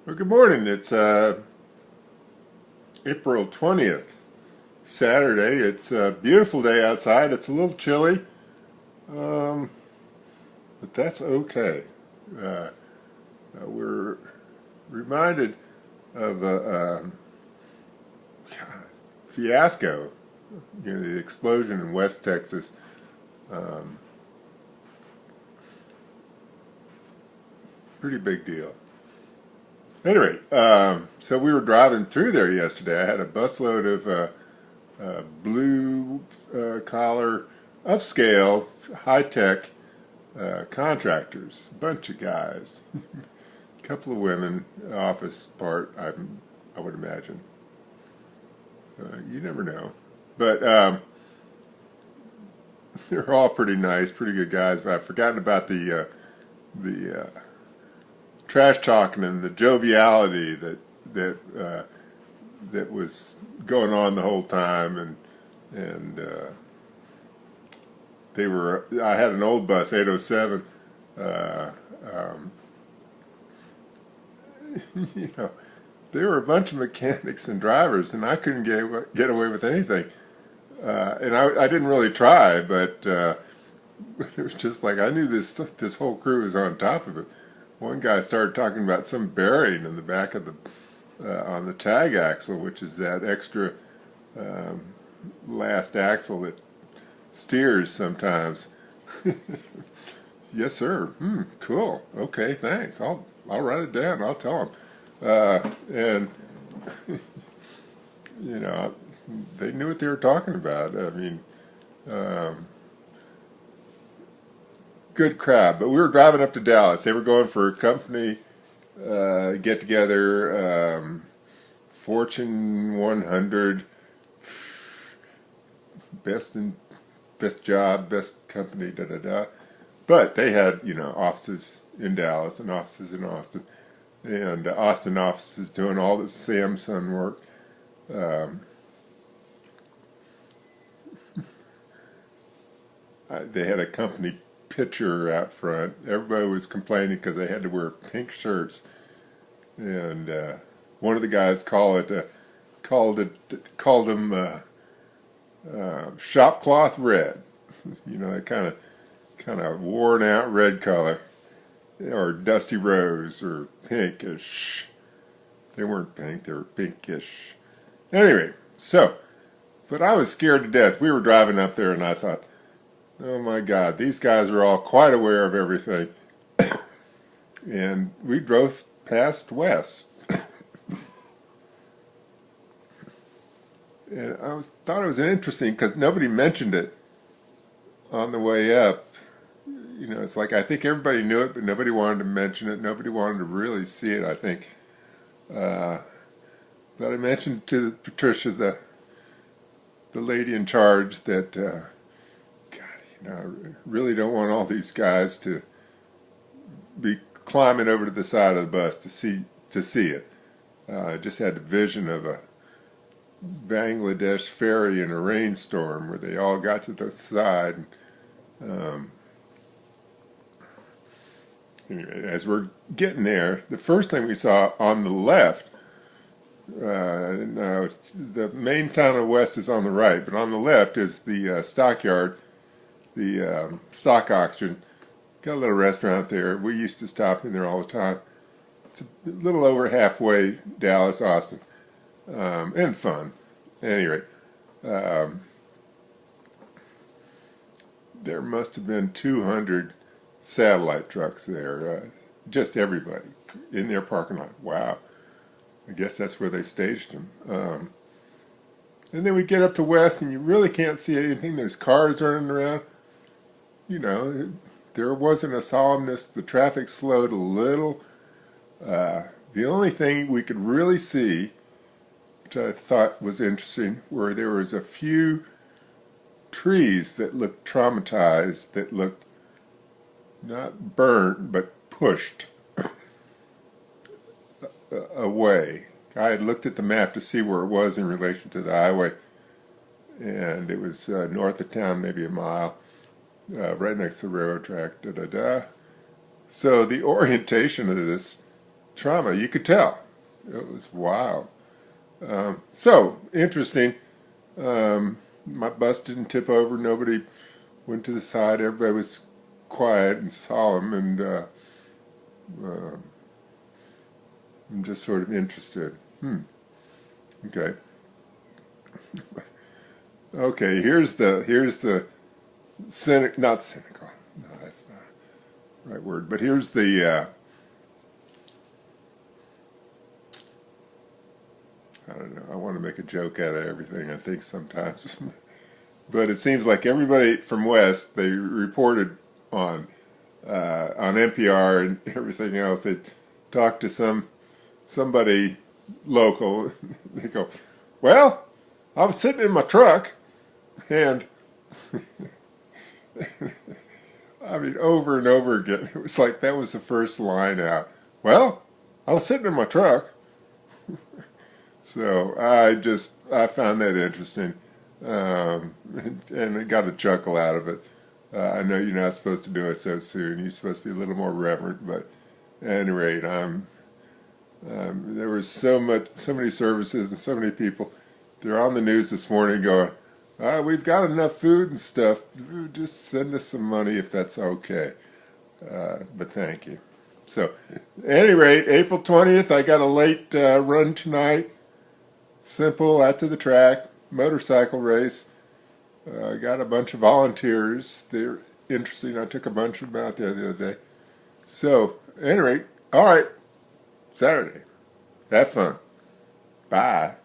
Well, good morning. It's April 20th, Saturday. It's a beautiful day outside. It's a little chilly, um, but that's okay. Uh, we're reminded of a fiasco, the explosion in West Texas. Um, Pretty big deal. Anyway, so we were driving through there yesterday. I had a busload of blue collar, upscale, high tech contractors, a bunch of guys, a couple of women, office part, I would imagine. You never know. But they're all pretty nice, pretty good guys. But I've forgotten about the trash talking and the joviality that was going on the whole time, and they were. I had an old bus, 807. Uh, um, you know, there were a bunch of mechanics and drivers, and I couldn't get away with anything. And I didn't really try, but it was just like I knew this whole crew was on top of it. One guy started talking about some bearing in the back of the on the tag axle, which is that extra um, last axle that steers sometimes. Yes, sir. Cool. Okay, thanks. I'll write it down. I'll tell him. And you know, they knew what they were talking about. I mean, um, good crowd. But we were driving up to Dallas. They were going for a company get together. Fortune 100 best in best job, best company, da da da. But they had, offices in Dallas and offices in Austin, and Austin offices doing all the Samsung work. Um, they had a company picture out front. Everybody was complaining because they had to wear pink shirts, and one of the guys called them shop cloth red. That kind of worn out red color, or dusty rose, or pinkish. They weren't pink; they were pinkish. Anyway, but I was scared to death. We were driving up there, and I thought, oh my God, these guys are all quite aware of everything. And we drove past West, and thought it was interesting because nobody mentioned it on the way up. It's like I think everybody knew it, but nobody wanted to mention it. Nobody wanted to really see it, I think. Uh, but I mentioned to Patricia, the lady in charge, that I really don't want all these guys to be climbing over to the side of the bus to see it. I just had the vision of a Bangladesh ferry in a rainstorm where they all got to the side. Anyway, as we're getting there, the first thing we saw on the left, no, the main town of West is on the right, but on the left is the stockyard, the stock auction. Got a little restaurant there. We used to stop in there all the time. It's a little over halfway Dallas, Austin, and fun. Anyway, um, there must have been 200 satellite trucks there. Just everybody in their parking lot. Wow. I guess that's where they staged them. And then we get up to West, and you really can't see anything. There's cars running around. There wasn't a solemnness. The traffic slowed a little. The only thing we could really see, which I thought was interesting, were there was a few trees that looked traumatized, that looked not burnt, but pushed away. I had looked at the map to see where it was in relation to the highway, and it was north of town, maybe a mile, right next to the railroad track. Da da da. So the orientation of this trauma. You could tell. It was wild. So interesting. My bus didn't tip over. Nobody went to the side. Everybody was quiet and solemn, and I'm just sort of interested. Okay. Okay. Here's the not cynical. No, that's not the right word. But here's the I don't know. I want to make a joke out of everything, I think, sometimes. But it seems like everybody from West, they reported on NPR and everything else. They talked to somebody local. They go, well, I was sitting in my truck, and I mean, over and over again, it was like that was the first line out. Well, I was sitting in my truck. So I found that interesting, and I got a chuckle out of it. I know you're not supposed to do it so soon. You're supposed to be a little more reverent, but at any rate, there was so many services and so many people. They're on the news this morning going, we've got enough food and stuff. Just send us some money if that's okay. But thank you. So, at any rate, April 20th, I got a late run tonight. Simple, out to the track, motorcycle race. Got a bunch of volunteers. They're interesting. I took a bunch of them out there the other day. So, at any rate, all right, Saturday. Have fun. Bye.